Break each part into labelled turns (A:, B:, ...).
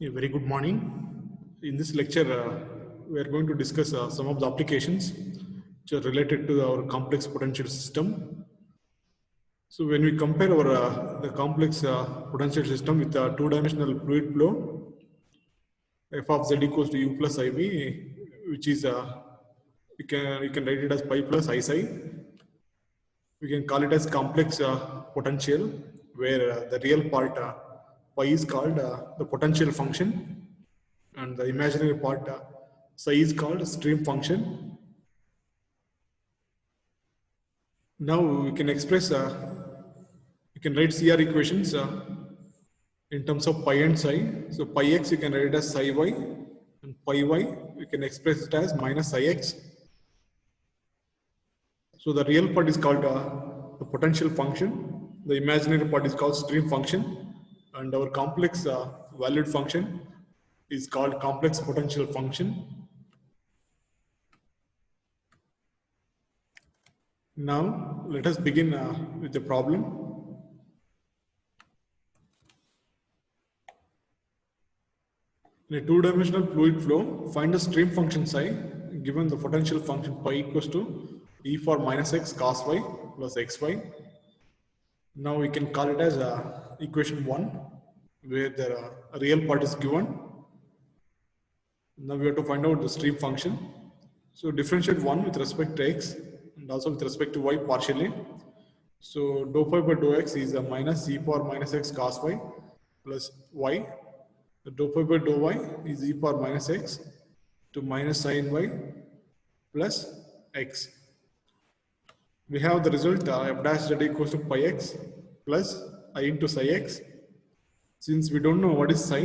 A: A very good morning. In this lecture, we are going to discuss some of the applications which are related to our complex potential system. So when we compare our the complex potential system with a two-dimensional fluid flow, f of z equals to u plus iv, which is you can write it as pi plus I psi. We can call it as complex potential, where the real part pi is called the potential function, and the imaginary part psi is called stream function. Now we can express, you can write CR equations in terms of pi and psi. So pi x you can write it as psi y, and pi y you can express it as minus psi x. So the real part is called the potential function, the imaginary part is called stream function, and our complex valued function is called complex potential function. Now let us begin with the problem. In a two-dimensional fluid flow, find the stream function psi given the potential function pi equals to e for minus x cos y plus xy. Now we can call it as equation 1, where the real part is given. Now we have to find out the stream function. So differentiate 1 with respect to x and also with respect to y partially. So dou phi by dou x is a minus e power minus x cos y plus y. The dou phi by dou y is e power minus x to minus sin y plus x. We have the result f dash z equals to pi x plus I into psi x. Since we don't know what is psi,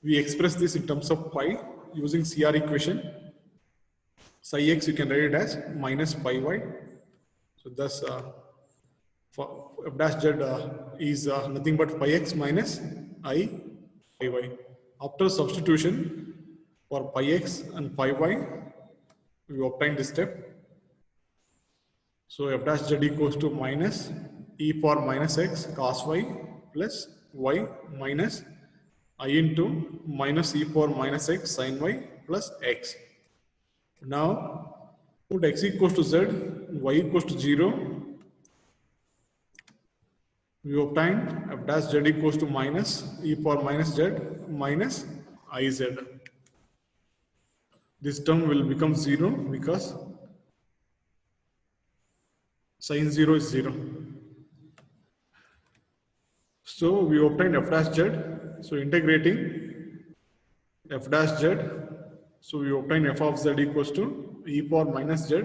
A: we express this in terms of pi using CR equation. Psi x you can write it as minus pi y. So thus for f dash z is nothing but pi x minus I pi y. After substitution for pi x and pi y, we obtain this step. So f dash z equals to minus e power minus x cos y plus y minus I into minus e power minus x sin y plus x. Now put x equals to z, y equals to 0. We obtain f dash z equals to minus e power minus z minus iz. This term will become 0 because sin 0 is 0. So we obtained f dash z. So integrating f dash z, so we obtain f of z equals to e power minus z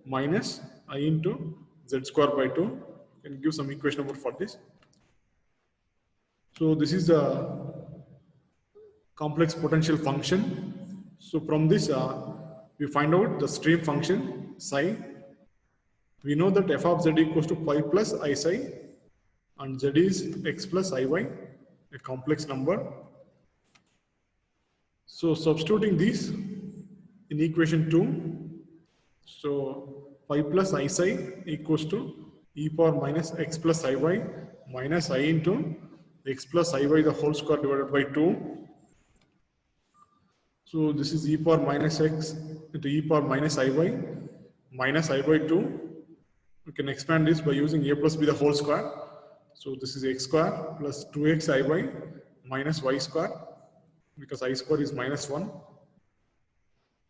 A: minus I into z square by 2. You can give some equation number for this. So this is the complex potential function. So from this we find out the stream function psi. We know that f of z equals to pi plus I psi, and z is x plus iy, a complex number. So substituting these in equation 2, so pi plus I psi equals to e power minus x plus iy minus I into x plus iy the whole square divided by 2. So this is e power minus x into e power minus iy minus I by 2. We can expand this by using a plus b the whole square. So this is x square plus 2x iy minus y square, because I square is minus 1.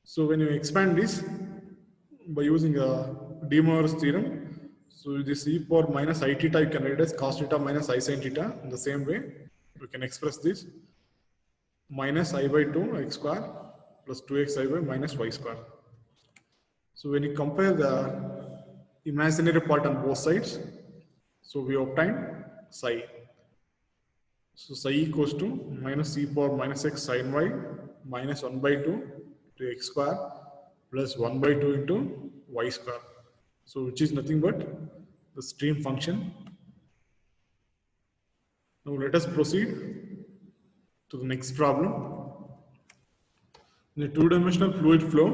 A: So when you expand this by using De Moivre's theorem, so this e power minus I theta you can write as cos theta minus I sin theta. In the same way, we can express this minus I by 2 x square plus 2x iy minus y square. So when you compare the imaginary part on both sides, so we obtain psi. So psi equals to minus e power minus x sin y minus 1 by 2 to x square plus 1 by 2 into y square. So which is nothing but the stream function. Now let us proceed to the next problem. In a two-dimensional fluid flow,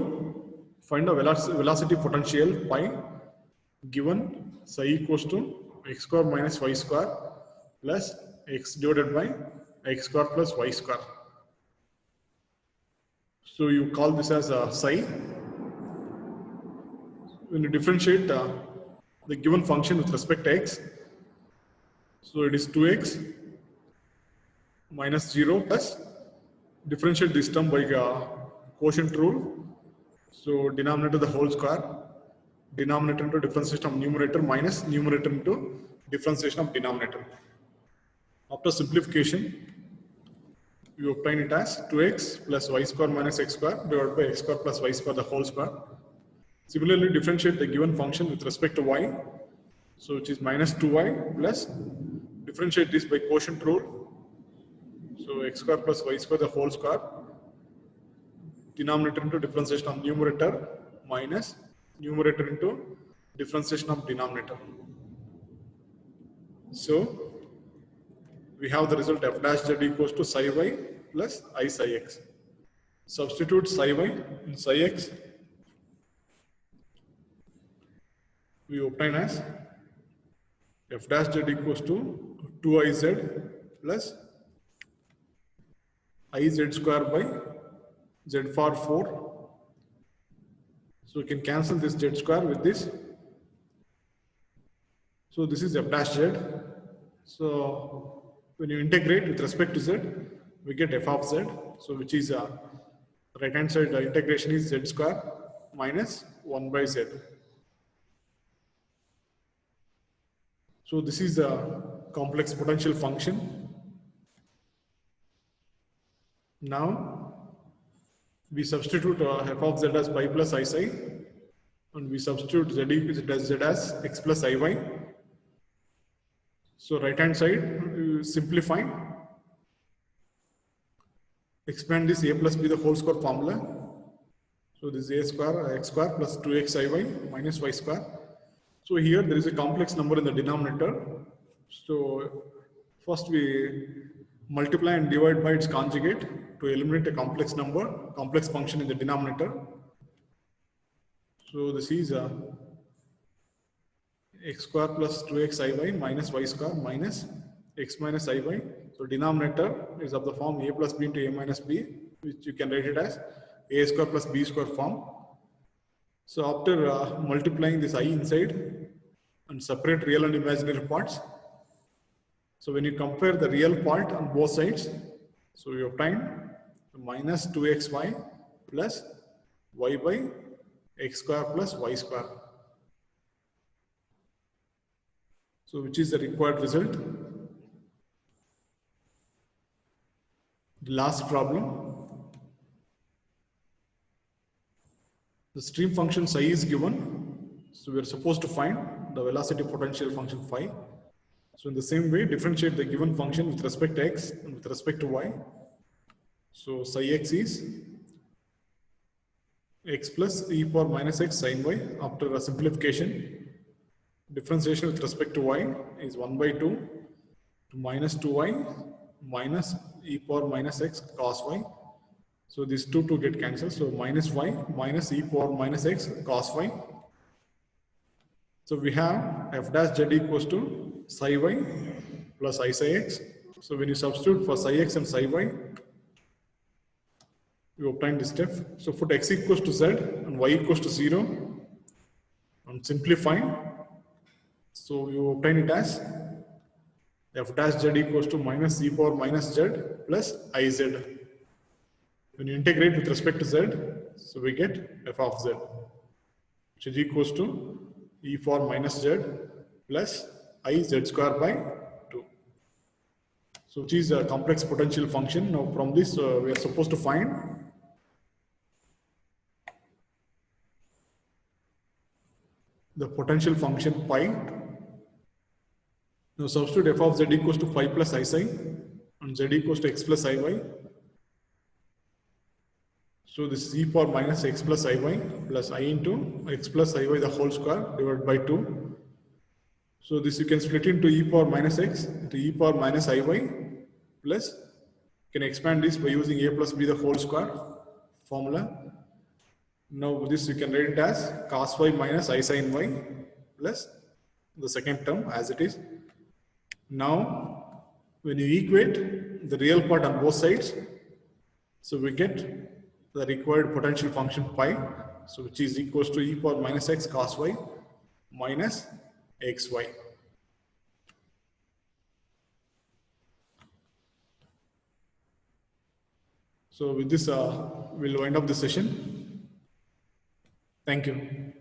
A: find the velocity potential pi given psi equals to x square minus y square plus x divided by x square plus y square. So you call this as a psi. When you differentiate the given function with respect to x, so it is 2x minus 0 plus differentiate this term by quotient rule. So denominator the whole square, denominator into differentiation of numerator minus numerator into differentiation of denominator. After simplification, you obtain it as 2x plus y square minus x square divided by x square plus y square the whole square. Similarly, differentiate the given function with respect to y, so which is minus 2y plus differentiate this by quotient rule, so x square plus y square the whole square, denominator into differentiation of numerator minus numerator into differentiation of denominator. So we have the result f dash z equals to psi y plus I psi x. Substitute psi y in psi x. We obtain as f dash z equals to 2iz plus iz square by z power 4. So we can cancel this z square with this. So this is f dash z. So when you integrate with respect to z, we get f of z. So which is right hand side integration is z square minus 1 by z. So this is a complex potential function. Now we substitute f of z as pi plus I psi, and we substitute z as x plus iy. So right hand side simplify, expand this a plus b the whole square formula. So this is a square x square plus 2x iy minus y square. So here there is a complex number in the denominator. So first we multiply and divide by its conjugate to eliminate a complex number, complex function in the denominator. So this is x square plus 2x iy minus y square minus x minus iy. So denominator is of the form a plus b into a minus b, which you can write it as a square plus b square form. So after multiplying this I inside and separate real and imaginary parts, so when you compare the real part on both sides, so you obtain minus 2xy plus y by x square plus y square. So which is the required result. The last problem. The stream function psi is given. So we are supposed to find the velocity potential function phi. So in the same way, differentiate the given function with respect to x and with respect to y. So psi x is x plus e power minus x sin y. After a simplification, differentiation with respect to y is 1 by 2 to minus 2y minus e power minus x cos y. So these two get cancelled. So minus y minus e power minus x cos y. So we have f dash z equals to psi y plus I psi x. So when you substitute for psi x and psi y, you obtain this step. So put x equals to z and y equals to 0 and simplify. So you obtain it as f dash z equals to minus e power minus z plus iz. When you integrate with respect to z, so we get f of z, which is equals to e power minus z plus I z square by 2. So which is a complex potential function. Now from this we are supposed to find the potential function pi. Now substitute f of z equals to phi plus I psi and z equals to x plus iy. So this is e power minus x plus iy plus I into x plus iy the whole square divided by 2. So this you can split into e power minus x into e power minus iy plus you can expand this by using a plus b the whole square formula. Now this you can write it as cos y minus I sin y plus the second term as it is. Now when you equate the real part on both sides, so we get the required potential function pi, so which is equals to e power minus x cos y minus xy. So with this, we'll wind up the session. Thank you.